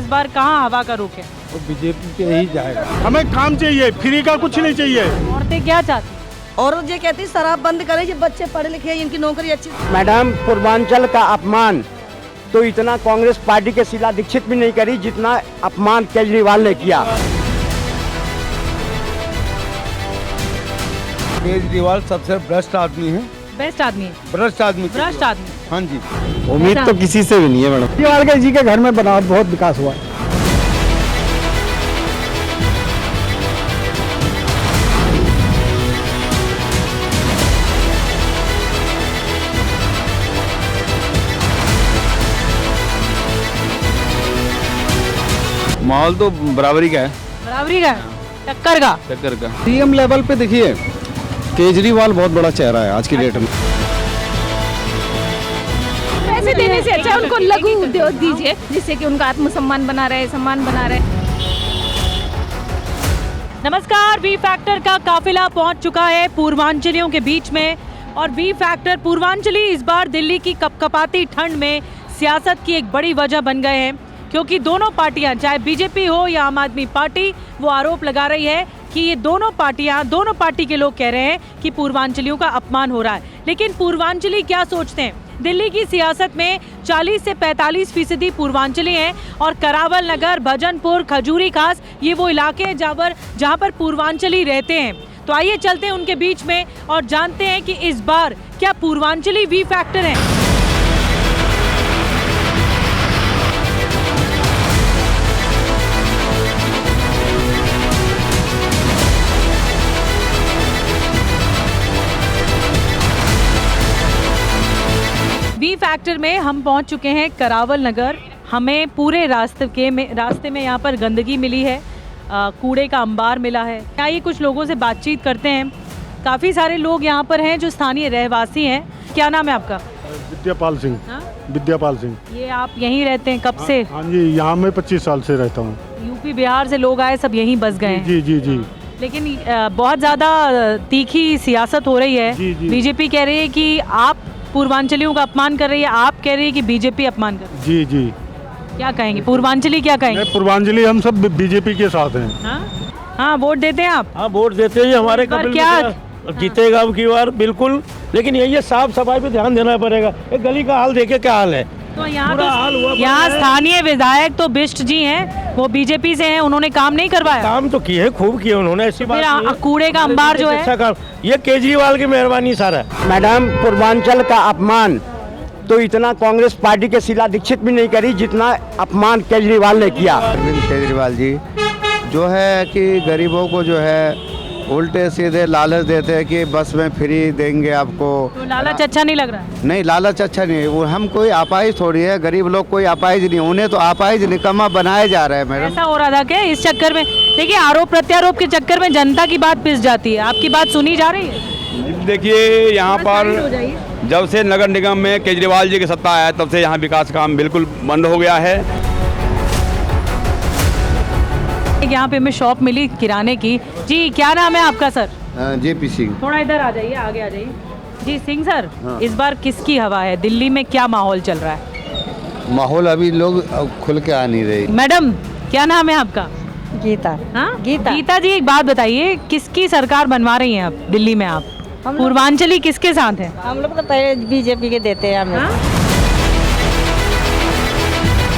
इस बार कहाँ हवा का रुख है? तो बीजेपी पे ही जाएगा। हमें काम चाहिए, फ्री का कुछ नहीं चाहिए। औरतें क्या चाहती? औरत ये कहती शराब बंद करें, ये बच्चे पढ़े लिखे हैं, इनकी नौकरी अच्छी। मैडम, पूर्वांचल का अपमान तो इतना कांग्रेस पार्टी के शीला दीक्षित भी नहीं करी जितना अपमान केजरीवाल ने किया। केजरीवाल सबसे भ्रष्ट आदमी है। बेस्ट आदमी है, भ्रष्ट आदमी। भ्रष्ट आदमी। हाँ जी। उम्मीद तो किसी से भी नहीं है मैडम। केजरीवाल जी के घर में बना बहुत विकास हुआ है। माहौल तो बराबरी का है। बराबरी का है, टक्कर का। टक्कर का। सीएम लेवल पे देखिए, केजरीवाल बहुत बड़ा चेहरा है आज की डेट में। पैसे देने से अच्छा उनको लघु उद्योग दीजिए, जिससे कि उनका आत्मसम्मान बना रहे, सम्मान बना रहे। नमस्कार, वी फैक्टर का काफिला पहुंच चुका है पूर्वांचलियों के बीच में। और वी फैक्टर पूर्वांचली इस बार दिल्ली की कपकपाती ठंड में सियासत की एक बड़ी वजह बन गए हैं, क्योंकि दोनों पार्टियां, चाहे बीजेपी हो या आम आदमी पार्टी, वो आरोप लगा रही है कि ये दोनों पार्टी के लोग कह रहे हैं कि पूर्वांचलियों का अपमान हो रहा है। लेकिन पूर्वांचली क्या सोचते हैं? दिल्ली की सियासत में 40 से 45% पूर्वांचली हैं और करावल नगर, भजनपुर, खजूरी खास ये वो इलाके हैं जहाँ पर पूर्वांचली रहते हैं। तो आइए चलते हैं उनके बीच में और जानते हैं कि इस बार क्या पूर्वांचली वी फैक्टर हैं। वी फैक्टर में हम पहुंच चुके हैं करावल नगर। हमें पूरे रास्ते में यहाँ पर गंदगी मिली है, कूड़े का अंबार मिला है। आइए कुछ लोगों से बातचीत करते हैं। काफ़ी सारे लोग यहाँ पर हैं जो स्थानीय रहवासी हैं। क्या नाम है आपका? विद्यापाल सिंह। हाँ? विद्यापाल सिंह। ये आप यहीं रहते हैं कब से? हाँ जी, यहाँ मैं 25 साल से रहता हूँ। यूपी बिहार से लोग आए, सब यहीं बस गए हैं। जी जी जी। लेकिन बहुत ज़्यादा तीखी सियासत हो रही है। बीजेपी कह रही है कि आप पूर्वांचलियों का अपमान कर रही है, आप कह रही है कि बीजेपी अपमान कर रही है। जी जी। क्या कहेंगे पूर्वांचली, क्या कहेंगे? पूर्वांचली हम सब बीजेपी के साथ हैं। हाँ, वोट देते हैं आप? हाँ, वोट देते हैं। हमारे कपिल मिश्रा जीतेगा अब की बार बिल्कुल। लेकिन यही है, साफ सफाई पे ध्यान देना पड़ेगा। एक गली का हाल देखे क्या हाल है। तो यहाँ स्थानीय विधायक तो बिष्ट जी हैं, वो बीजेपी से हैं, उन्होंने काम नहीं करवाया। काम तो किए, खूब किए उन्होंने, ऐसी बात नहीं है। कूड़े का अंबार जो है, अच्छा काम, ये केजरीवाल की मेहरबानी सारा। मैडम, पूर्वांचल का अपमान तो इतना कांग्रेस पार्टी के शीला दीक्षित भी नहीं करी जितना अपमान केजरीवाल ने किया। अरविंद केजरीवाल जी जो है कि गरीबों को जो है उल्टे सीधे लालच देते हैं कि बस में फ्री देंगे आपको। तो लालच अच्छा नहीं लग रहा है? नहीं, लालच अच्छा नहीं है। वो हम कोई अपाहिज थोड़ी है, गरीब लोग कोई अपाहिज नहीं, उन्हें तो अपाहिज निकम्मा बनाया जा रहा है मैडम। ऐसा हो रहा था क्या इस चक्कर में? देखिए, आरोप प्रत्यारोप के चक्कर में जनता की बात पिस जाती है। आपकी बात सुनी जा रही है? देखिए, यहाँ पर जब से नगर निगम में केजरीवाल जी की सत्ता आया तब से यहाँ विकास काम बिल्कुल बंद हो गया है। यहाँ पे हमें शॉप मिली किराने की। जी, क्या नाम है आपका सर? JP सिंह। थोड़ा इधर आ जाइए, आगे आ जाइए। जी सिंह सर, हाँ। इस बार किसकी हवा है? दिल्ली में क्या माहौल चल रहा है? माहौल अभी लोग खुल के आ नहीं रहे। मैडम, क्या नाम है आपका? गीता। हाँ, गीता। गीता जी, एक बात बताइए, किसकी सरकार बनवा रही हैं अब दिल्ली में आप? पूर्वांचली किसके साथ है? हम लोग तो पहले बीजेपी के देते हैं हमें।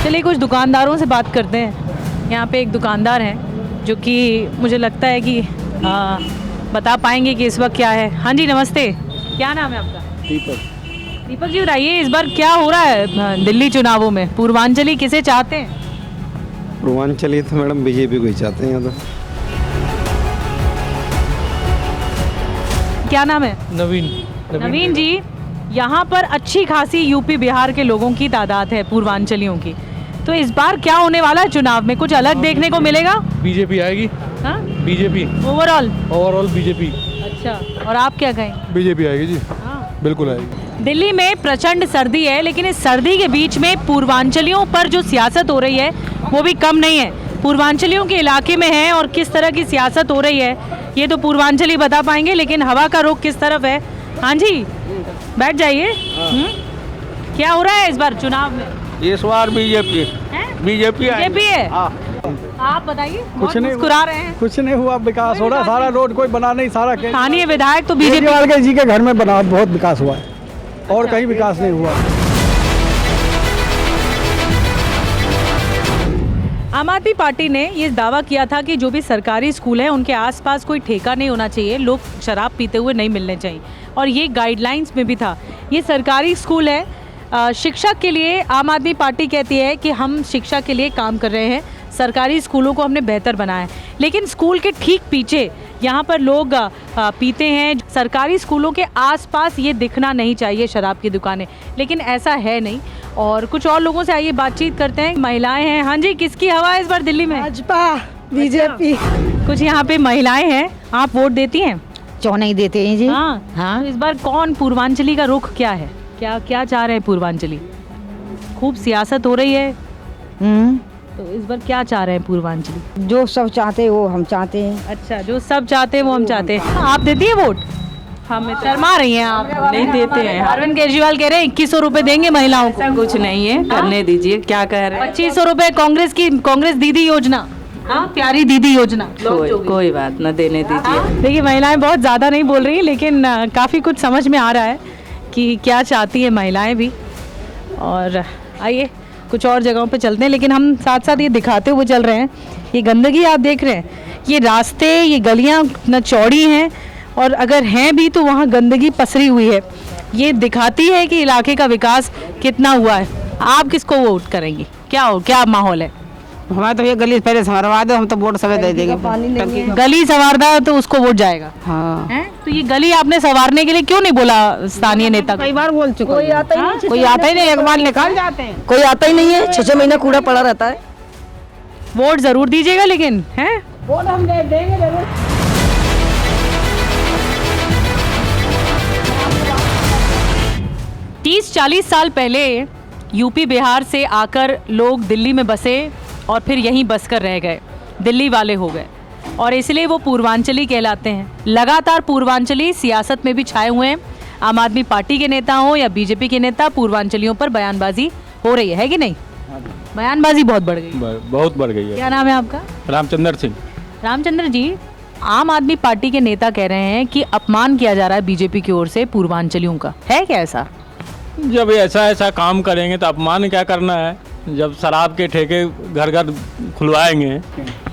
चलिए कुछ दुकानदारों से बात करते हैं। यहाँ पे एक दुकानदार हैं जो कि मुझे लगता है कि बता पाएंगे कि इस वक्त क्या है। हाँ जी, नमस्ते, क्या नाम है आपका? दीपक। दीपक जी, बताइए इस बार क्या हो रहा है दिल्ली चुनावों में? पूर्वांचली किसे चाहते हैं? पूर्वांचली तो मैडम बीजेपी को ही चाहते हैं। तो क्या नाम है? नवीन जी, यहाँ पर अच्छी खासी यूपी बिहार के लोगों की तादाद है, पूर्वांचलियों की। तो इस बार क्या होने वाला है चुनाव में? कुछ अलग देखने को मिलेगा? बीजेपी आएगी। हाँ? BJP overall BJP. अच्छा, और आप क्या कहें? बीजेपी आएगी जी। हाँ। बिल्कुल आएगी। दिल्ली में प्रचंड सर्दी है, लेकिन इस सर्दी के बीच में पूर्वांचलियों पर जो सियासत हो रही है वो भी कम नहीं है। पूर्वांचलियों के इलाके में है और किस तरह की सियासत हो रही है ये तो पूर्वांचली बता पाएंगे, लेकिन हवा का रुख किस तरफ है? हाँ जी, बैठ जाइए। क्या हो रहा है इस बार चुनाव में? इस बार बीजेपी। बीजेपी बीजेपी है। आप बताइए, कुछ नहीं मुस्कुरा रहे हैं। कुछ नहीं हुआ, विकास हो रहा, सारा रोड कोई बना नहीं, सारा स्थानीय विधायक तो बीजेपी केजरीवाल के जी के घर में बना, बहुत विकास हुआ है और कहीं विकास नहीं हुआ। आम आदमी पार्टी ने ये दावा किया था कि जो भी सरकारी स्कूल हैं उनके आसपास कोई ठेका नहीं होना चाहिए, लोग शराब पीते हुए नहीं मिलने चाहिए, और ये गाइडलाइंस में भी था। ये सरकारी स्कूल है, शिक्षा के लिए आम आदमी पार्टी कहती है कि हम शिक्षा के लिए काम कर रहे हैं, सरकारी स्कूलों को हमने बेहतर बनाया है, लेकिन स्कूल के ठीक पीछे यहाँ पर लोग पीते हैं। सरकारी स्कूलों के आसपास ये दिखना नहीं चाहिए शराब की दुकानें, लेकिन ऐसा है नहीं। और कुछ और लोगों से आइए बातचीत करते हैं। महिलाएं हैं। हाँ जी, किसकी हवा है इस बार दिल्ली में? भाजपा, बीजेपी। कुछ यहाँ पे महिलाएं हैं, आप वोट देती हैं? क्यों नहीं देते हैं जी? हाँ हाँ। इस बार कौन, पूर्वांचली का रुख क्या है, क्या चाह रहे हैं पूर्वांचली? खूब सियासत हो रही है, तो इस बार क्या चाह रहे हैं पूर्वांचली? जो सब चाहते हैं वो हम चाहते हैं। अच्छा, जो सब चाहते हैं वो हम चाहते हैं। आप देती है वोट? हम शर्मा रही हैं आप? नहीं देते हैं। अरविंद केजरीवाल कह रहे हैं 2100 रुपए देंगे महिलाओं को। कुछ नहीं है, करने दीजिए, क्या कह रहे हैं? 2500 रुपए कांग्रेस दीदी योजना। हाँ, प्यारी दीदी योजना। कोई बात न, देने दीजिए। देखिए, महिलाएं बहुत ज़्यादा नहीं बोल रही, लेकिन काफ़ी कुछ समझ में आ रहा है कि क्या चाहती है महिलाएं भी। और आइए कुछ और जगहों पे चलते हैं, लेकिन हम साथ साथ ये दिखाते हुए चल रहे हैं। ये गंदगी आप देख रहे हैं, ये रास्ते, ये गलियां न चौड़ी हैं, और अगर हैं भी तो वहाँ गंदगी पसरी हुई है। ये दिखाती है कि इलाके का विकास कितना हुआ है। आप किसको वोट करेंगे? क्या माहौल है? हमारे तो ये गली पहले संवारवा दो, हम तो वोट सब दे देंगे। गली संवारदा तो उसको वोट जाएगा। हाँ। तो ये गली आपने संवारने के लिए क्यों नहीं बोला स्थानीय नेता को? कई बार बोल चुका। कोई आता ही नहीं, कोई आता ही नहीं, एक बार निकाल जाते हैं। कोई आता ही नहीं है, 6 महीना कूड़ा पड़ा रहता है। वोट जरूर दीजिएगा, लेकिन हैं? वोट हम देंगे जरूर। 30-40 साल पहले यूपी बिहार से आकर लोग दिल्ली में बसे और फिर यहीं बसकर रह गए, दिल्ली वाले हो गए, और इसलिए वो पूर्वांचली कहलाते हैं। लगातार पूर्वांचली सियासत में भी छाए हुए हैं। आम आदमी पार्टी के नेता हो या बीजेपी के नेता, पूर्वांचलियों पर बयानबाजी हो रही है कि नहीं? बयानबाजी बहुत बढ़ गई, बहुत बढ़ गई है। क्या नाम है आपका? रामचंद्र सिंह। रामचंद्र जी, आम आदमी पार्टी के नेता कह रहे हैं कि अपमान किया जा रहा है बीजेपी की ओर से पूर्वांचलियों का, है क्या ऐसा? जब ऐसा काम करेंगे तो अपमान क्या करना है? जब शराब के ठेके घर घर खुलवाएंगे।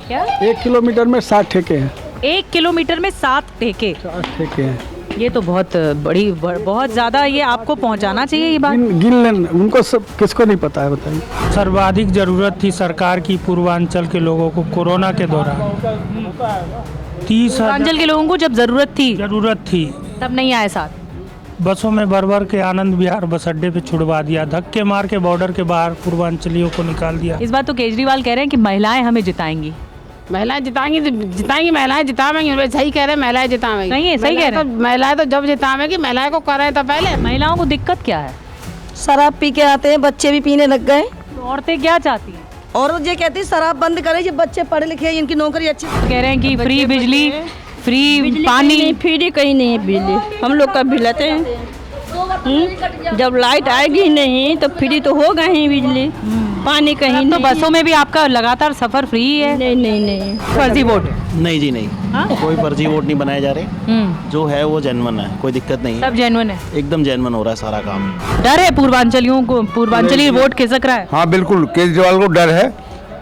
क्या? 1 किलोमीटर में 60 ठेके हैं। 1 किलोमीटर में 7 ठेके? 60 ठेके हैं। ये तो बहुत बहुत ज़्यादा, ये आपको पहुंचाना चाहिए ये बात। गिन लें, उनको सब किसको नहीं पता है, बताइए। सर्वाधिक जरूरत थी सरकार की पूर्वांचल के लोगों को कोरोना के दौरान। 30,000 पूर्वांचल के लोगों को जब जरूरत थी तब नहीं आए साथ। बसों में भर के आनंद विहार बस अड्डे पे छुड़वा दिया, धक्के मार के बॉर्डर के बाहर पूर्वांचलियों को निकाल दिया। इस बार तो केजरीवाल कह रहे हैं कि महिलाएं हमें जिताएंगी। महिलाएं जिताएंगी, महिलाएं जिताएंगी। सही कह रहे हैं, महिलाएं जिताएंगी। नहीं है, सही कह रहे हैं। महिलाएं तो जब जिताएंगी, महिलाएं को कर रहे हैं तो पहले। महिलाओं को दिक्कत क्या है? शराब पी के आते हैं, बच्चे भी पीने लग गए। तो औरतें क्या चाहती हैं? और ये कहती है शराब बंद करें, ये बच्चे पढ़े लिखे हैं, इनकी नौकरी अच्छी। कह रहे हैं कि फ्री बिजली, फ्री पानी। फ्री कहीं नहीं है बिजली, हम लोग का भी लेते हैं। जब लाइट आएगी नहीं तो फ्री तो होगा ही बिजली, पानी कहीं नहीं। तो बसों में भी आपका लगातार सफर फ्री है? नहीं। फर्जी वोट? नहीं जी, नहीं। कोई फर्जी वोट नहीं बनाए जा रहे, जो है वो जेन्युइन है, कोई दिक्कत नहीं है। सब जेन्युइन है, एकदम जेन्युइन हो रहा है सारा काम। डर है पूर्वांचलियों को? पूर्वांचली वोट खिसक रहा है? हाँ बिल्कुल, केजरीवाल को डर है।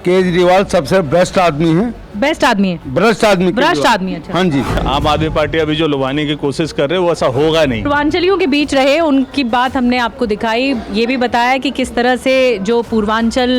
केजरीवाल सबसे बेस्ट आदमी है। बेस्ट आदमी है? भ्रष्ट आदमी। भ्रष्ट आदमी, अच्छा। हाँ जी। आम आदमी पार्टी अभी जो लुभाने की कोशिश कर रहे हैं वो ऐसा होगा नहीं। पूर्वांचलियों के बीच रहे, उनकी बात हमने आपको दिखाई, ये भी बताया कि किस तरह से जो पूर्वांचल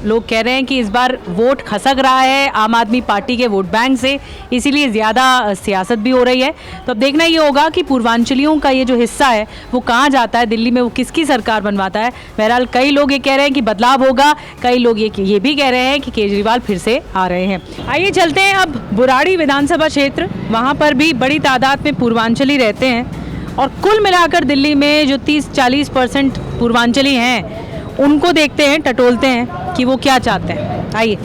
लोग कह रहे हैं कि इस बार वोट खसक रहा है आम आदमी पार्टी के वोट बैंक से, इसीलिए ज़्यादा सियासत भी हो रही है। तो अब देखना ये होगा कि पूर्वांचलियों का ये जो हिस्सा है वो कहाँ जाता है, दिल्ली में वो किसकी सरकार बनवाता है। बहरहाल कई लोग ये कह रहे हैं कि बदलाव होगा, कई लोग ये भी कह रहे हैं कि केजरीवाल फिर से आ रहे हैं। आइए चलते हैं अब बुराड़ी विधानसभा क्षेत्र, वहाँ पर भी बड़ी तादाद में पूर्वांचली रहते हैं, और कुल मिलाकर दिल्ली में जो 30-40% पूर्वांचली हैं उनको देखते हैं, टटोलते हैं कि वो क्या चाहते हैं। आइए।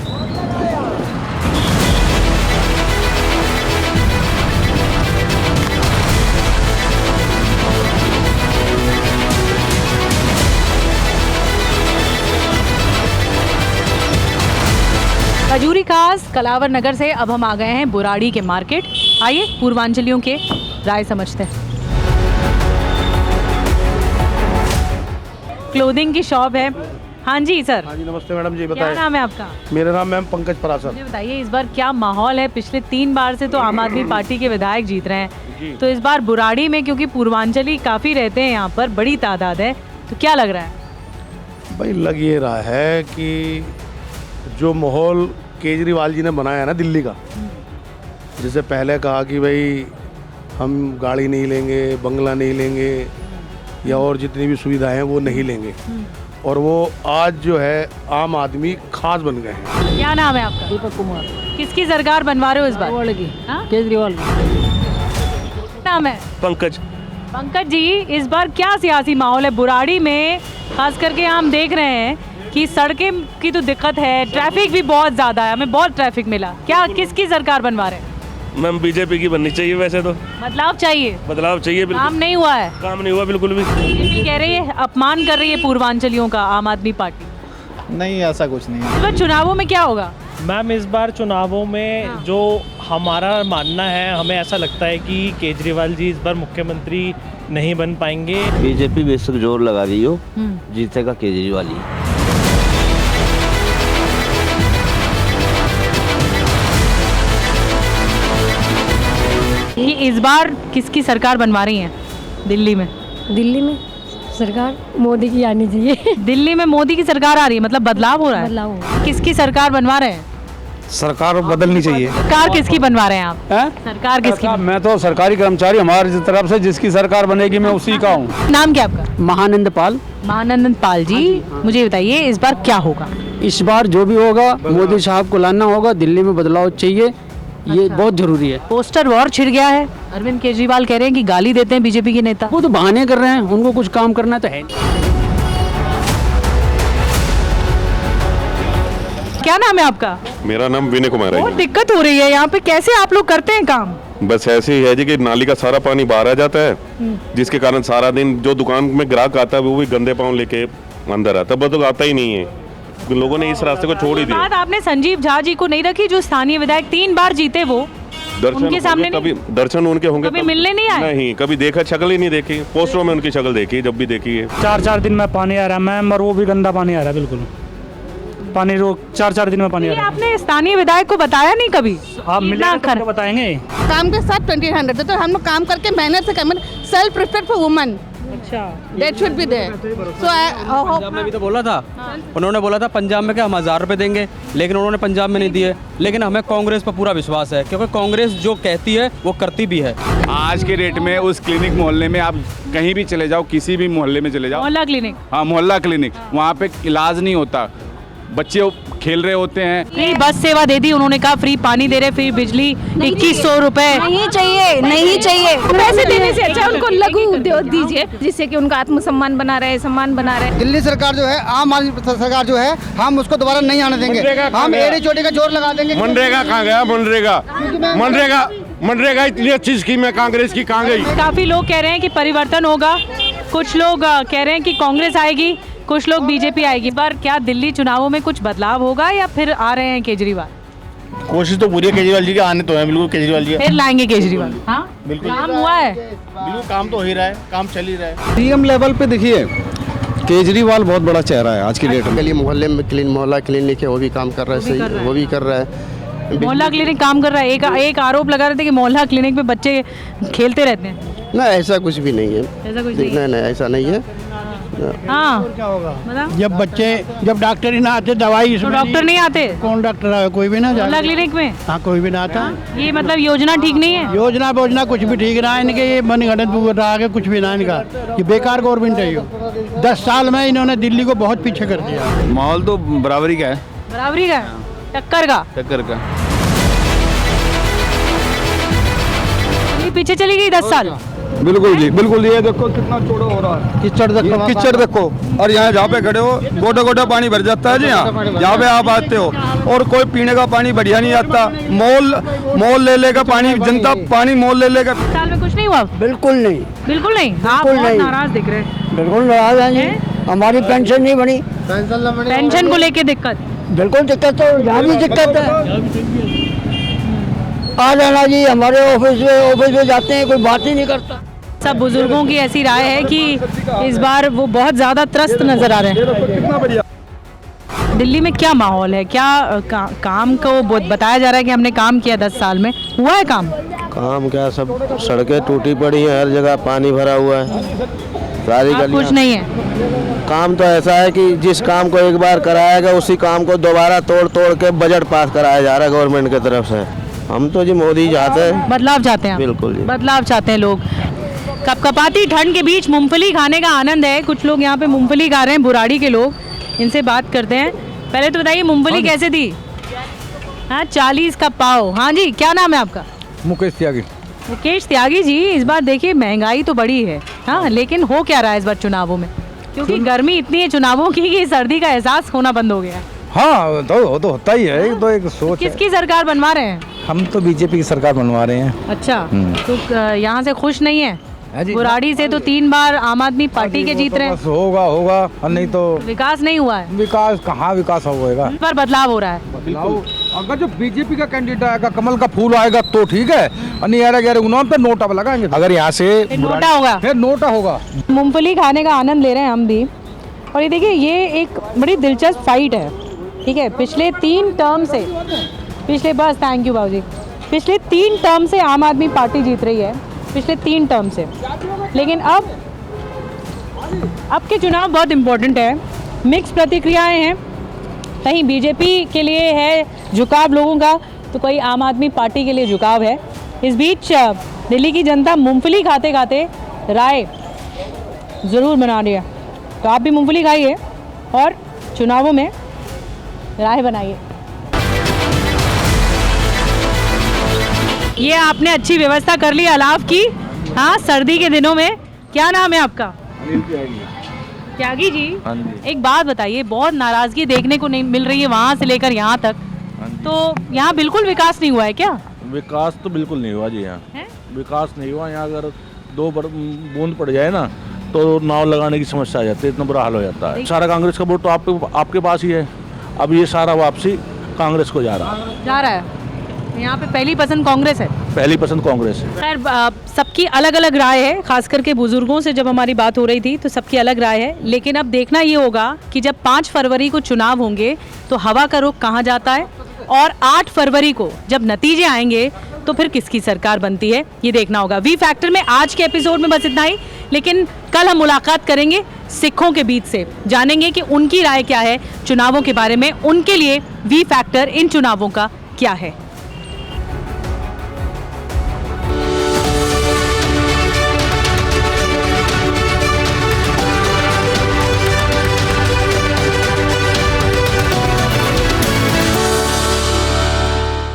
खजूरी खास कलावर नगर से अब हम आ गए हैं बुराड़ी के मार्केट। आइए पूर्वांचलियों के राय समझते हैं। क्लोथिंग की शॉप है। हाँ जी सर। हाँ जी नमस्ते मैडम जी, क्या बताएं। नाम है आपका? मेरा नाम मैम पंकज परासर। मुझे बताइए इस बार क्या माहौल है? पिछले 3 बार से तो आम आदमी पार्टी के विधायक जीत रहे हैं, तो इस बार बुराड़ी में क्योंकि पूर्वांचली काफ़ी रहते हैं यहाँ पर, बड़ी तादाद है, तो क्या लग रहा है? भाई लग ये रहा है कि जो माहौल केजरीवाल जी ने बनाया है ना दिल्ली का, जैसे पहले कहा कि भाई हम गाड़ी नहीं लेंगे, बंगला नहीं लेंगे या और जितनी भी सुविधाएं हैं वो नहीं लेंगे, और वो आज जो है आम आदमी खास बन गए हैं। क्या नाम है आपका? दीपक कुमार। किसकी सरकार बनवा रहे हो इस बार? की हाँ? केजरीवाल। नाम है पंकज। पंकज जी, इस बार क्या सियासी माहौल है बुराड़ी में? खास करके हम देख रहे हैं कि सड़कें की तो दिक्कत है, ट्रैफिक भी बहुत ज़्यादा है, हमें बहुत ट्रैफिक मिला। क्या किसकी सरकार बनवा रहे हैं? मैम बीजेपी की बननी चाहिए, वैसे तो बदलाव चाहिए। बदलाव चाहिए। काम नहीं हुआ है। काम नहीं हुआ बिल्कुल भी। बीजेपी कह रही है अपमान कर रही है पूर्वांचलियों का आम आदमी पार्टी। नहीं, ऐसा कुछ नहीं है। इस बार चुनावों में क्या होगा? मैम इस बार चुनावों में जो हमारा मानना है, हमें ऐसा लगता है कि केजरीवाल जी इस बार मुख्यमंत्री नहीं बन पाएंगे। बीजेपी बेशक जोर लगा रही हो, जीतेगा केजरीवाल ही। कि इस बार किसकी सरकार बनवा रही हैं दिल्ली में? दिल्ली में सरकार मोदी की आनी चाहिए। दिल्ली में मोदी की सरकार आ रही है, मतलब बदलाव हो रहा है। बदलाव हो रहा किसकी सरकार बनवा रहे हैं? सरकार बदलनी चाहिए। सरकार किसकी बनवा रहे हैं आप? सरकार किसकी? मैं तो सरकारी कर्मचारी, हमारी तरफ से जिसकी सरकार बनेगी मैं उसी का हूँ। नाम क्या आपका? महानंद पाल। महानंद पाल जी, मुझे बताइए इस बार क्या होगा? इस बार जो भी होगा मोदी साहब को लाना होगा, दिल्ली में बदलाव चाहिए, ये बहुत जरूरी है। पोस्टर वॉर छिड़ गया है। अरविंद केजरीवाल कह रहे हैं कि गाली देते हैं बीजेपी के नेता। वो तो बहाने कर रहे हैं, उनको कुछ काम करना तो है। क्या नाम है आपका? मेरा नाम विनय कुमार बहुत दिक्कत हो रही है यहाँ पे, कैसे आप लोग करते हैं काम? बस ऐसे ही है जी कि नाली का सारा पानी बाहर आ जाता है, जिसके कारण सारा दिन जो दुकान में ग्राहक आता है वो भी गंदे पाँव लेके अंदर आता है, बस तो आता ही नहीं है। लोगों ने इस रास्ते को छोड़ ही दिया। बात आपने संजीव झा जी को नहीं रखी, जो स्थानीय विधायक 3 बार जीते, वो उनके सामने कभी दर्शन उनके होंगे, कभी मिलने नहीं आए? नहीं, कभी देखा, शक्ल ही नहीं देखी। पोस्टरों में उनकी शक्ल देखी, जब भी देखी है। 4-4 दिन में पानी आ रहा है मैम, और वो भी गंदा पानी आ रहा है। बिल्कुल पानी रोक 4-4 दिन में पानी आ रहा है। आपने स्थानीय विधायक को बताया नहीं कभी? आप मिलेंगे तो हमको बताएंगे। काम के साथ 20-100 तो हम लोग काम करके मेहनत से करें। सेल्फ रिस्पेक्ट फॉर वुमन, अच्छा, दैट शुड बी देयर। सो पंजाब में भी तो बोला था, उन्होंने बोला था पंजाब में क्या हम 1000 रुपये देंगे, लेकिन उन्होंने पंजाब में नहीं दिए। लेकिन हमें कांग्रेस पर पूरा विश्वास है, क्योंकि कांग्रेस जो कहती है वो करती भी है। आज के डेट में उस क्लिनिक मोहल्ले में आप कहीं भी चले जाओ, किसी भी मोहल्ले में चले जाओ, मोहल्ला क्लिनिक, हाँ मोहल्ला क्लिनिक, वहाँ पे इलाज नहीं होता, बच्चे खेल रहे होते हैं। फ्री बस सेवा दे दी उन्होंने, कहा फ्री पानी दे रहे, फ्री बिजली, 2100 रुपए। नहीं चाहिए, नहीं चाहिए। पैसे देने से अच्छा उनको लघु उद्योग दीजिए, जिससे कि उनका आत्मसम्मान बना रहे, सम्मान बना रहे। दिल्ली सरकार जो है, आम आदमी सरकार जो है, हम उसको दोबारा नहीं आने देंगे। हम एड़ी चोटी का जोर लगा देंगे। मनरेगा कहाँ गया? मनरेगा इतनी अच्छी स्कीम है कांग्रेस की, कहाँ गई? काफी लोग कह रहे हैं कि परिवर्तन होगा, कुछ लोग कह रहे हैं कि कांग्रेस आएगी, कुछ लोग बीजेपी आएगी। इस बार क्या दिल्ली चुनावों में कुछ बदलाव होगा या फिर आ रहे हैं केजरीवाल? कोशिश तो पूरी है केजरीवाल जी के, आने तो है बिल्कुल केजरीवाल जी। फिर लाएंगे केजरीवाल? हाँ बिल्कुल, काम हुआ है, बिल्कुल काम तो हो ही रहा है, काम चल ही रहा है। सीएम लेवल पे देखिए केजरीवाल बहुत बड़ा चेहरा है आज की डेट में। मोहल्ले में मोहल्ला क्लिनिक है, वो भी काम कर रहा है, सही वो भी कर रहा है। मोहल्ला क्लिनिक काम कर रहा है। एक आरोप लगा रहे थे कि मोहल्ला क्लिनिक में बच्चे खेलते रहते हैं। ना ऐसा कुछ भी नहीं है, ऐसा कुछ नहीं है। नहीं ऐसा नहीं है। हाँ क्या होगा बताओ? जब डॉक्टर ही ना आते, दवाई तो डॉक्टर नहीं आते? कौन डॉक्टर आए? कोई भी ना मोहल्ला क्लिनिक में? हाँ कोई भी ना आता। ये मतलब योजना ठीक नहीं है? योजना कुछ भी ठीक ना है इनके, ये मनगढ़ंत आगे कुछ भी ना इनका, ये बेकार गवर्नमेंट है। 10 साल में इन्होंने दिल्ली को बहुत पीछे कर दिया। माहौल तो बराबरी का है। बराबरी का? टक्कर का? टक्कर का। पीछे चली गई 10 साल। बिल्कुल जी, बिल्कुल। ये देखो कितना चौड़ा हो रहा है, कीचड़ देखो। और यहाँ जहाँ पे खड़े हो गोटा गोटा पानी भर जाता है जी। यहाँ पे आप आते हो और कोई पीने का पानी बढ़िया नहीं आता। मोल ले लेगा पानी, जनता पानी मोल ले लेगा। साल में कुछ नहीं हुआ? बिल्कुल नहीं, बिल्कुल नहीं। आप बहुत नाराज दिख रहे हैं। बिल्कुल नाराज हैं जी। हमारी पेंशन नहीं बनी। पेंशन को लेके दिक्कत? बिल्कुल दिक्कत है, यहाँ भी दिक्कत है। आ जाना जी, हमारे ऑफिस में जाते हैं, कोई बात ही नहीं करता। सब बुजुर्गों की ऐसी राय है कि इस बार वो बहुत ज़्यादा त्रस्त नजर आ रहे हैं। दिल्ली में क्या माहौल है, क्या काम को बताया जा रहा है कि हमने काम किया 10 साल में, हुआ है काम? काम क्या, सब सड़कें टूटी पड़ी हैं, हर जगह पानी भरा हुआ है, सारी गलियां। कुछ नहीं है। काम तो ऐसा है कि जिस काम को एक बार कराया गया उसी काम को दोबारा तोड़ के बजट पास कराया जा रहा है गवर्नमेंट की तरफ से। हम तो जी मोदी चाहते हैं, बदलाव चाहते हैं। बिल्कुल जी, बदलाव चाहते हैं लोग। कपकपाती ठंड के बीच मूंगफली खाने का आनंद है। कुछ लोग यहाँ पे मूंगफली खा रहे हैं, बुराड़ी के लोग, इनसे बात करते हैं। पहले तो बताइए मूंगफली कैसे थी? हाँ, 40 का पाव। हाँ जी, क्या नाम है आपका? मुकेश त्यागी। मुकेश त्यागी जी, इस बार देखिए महंगाई तो बड़ी है, हाँ, लेकिन हो क्या रहा है इस बार चुनावों में? क्योंकि गर्मी इतनी है चुनावों की कि सर्दी का एहसास होना बंद हो गया है। हाँ, तो होता ही है, एक सोच। किसकी सरकार बनवा रहे हैं? हम तो बीजेपी की सरकार बनवा रहे हैं। अच्छा, तो यहाँ से खुश नहीं है? बुराड़ी से तो 3 बार आम आदमी पार्टी के जीत रहे हैं। होगा और नहीं तो विकास नहीं हुआ है। विकास कहाँ विकास होगा? इस बार बदलाव हो रहा है। अगर जो बीजेपी का कैंडिडेट आएगा, कमल का फूल आएगा तो ठीक है, नहीं आएगा उन्होंने पे नोटा लगाएंगे। अगर यहाँ से नोटा होगा, फिर नोटा होगा। मूंगफली खाने का आनंद ले रहे हैं हम भी। और ये देखिए, ये एक बड़ी दिलचस्प फाइट है, ठीक है। पिछले 3 टर्म से, बस थैंक यू बाबूजी, पिछले 3 टर्म से आम आदमी पार्टी जीत रही है, पिछले 3 टर्म से। लेकिन अब के चुनाव बहुत इम्पोर्टेंट है। मिक्स प्रतिक्रियाएं हैं, कहीं बीजेपी के लिए है झुकाव लोगों का, तो कोई आम आदमी पार्टी के लिए झुकाव है। इस बीच दिल्ली की जनता मूंगफली खाते खाते राय ज़रूर बना रही है। तो आप भी मूंगफली खाइए और चुनावों में राय बनाइए। ये आपने अच्छी व्यवस्था कर ली अलाव की, हाँ, सर्दी के दिनों में। क्या नाम है आपका? त्यागी जी। एक बात बताइए, बहुत नाराजगी देखने को नहीं मिल रही है वहाँ से लेकर यहाँ तक, तो यहाँ बिल्कुल विकास नहीं हुआ है क्या? विकास तो बिल्कुल नहीं हुआ जी, यहाँ विकास नहीं हुआ। यहाँ अगर 2 बूंद पड़ जाए ना तो नाव लगाने की समस्या आ जाती है, इतना बुरा हाल हो जाता है। सारा कांग्रेस का वोट तो आपके पास ही है, अब ये सारा वापसी कांग्रेस को जा रहा है। यहाँ पे पहली पसंद कांग्रेस है? पहली पसंद कांग्रेस है। खैर, सबकी अलग अलग राय है, खास करके बुजुर्गों से जब हमारी बात हो रही थी तो सबकी अलग राय है। लेकिन अब देखना ये होगा कि जब 5 फरवरी को चुनाव होंगे तो हवा का रुख कहाँ जाता है, और 8 फरवरी को जब नतीजे आएंगे तो फिर किसकी सरकार बनती है, ये देखना होगा। वी फैक्टर में आज के एपिसोड में बस इतना ही, लेकिन कल हम मुलाकात करेंगे सिखों के बीच से, जानेंगे कि उनकी राय क्या है चुनावों के बारे में, उनके लिए वी फैक्टर इन चुनावों का क्या है।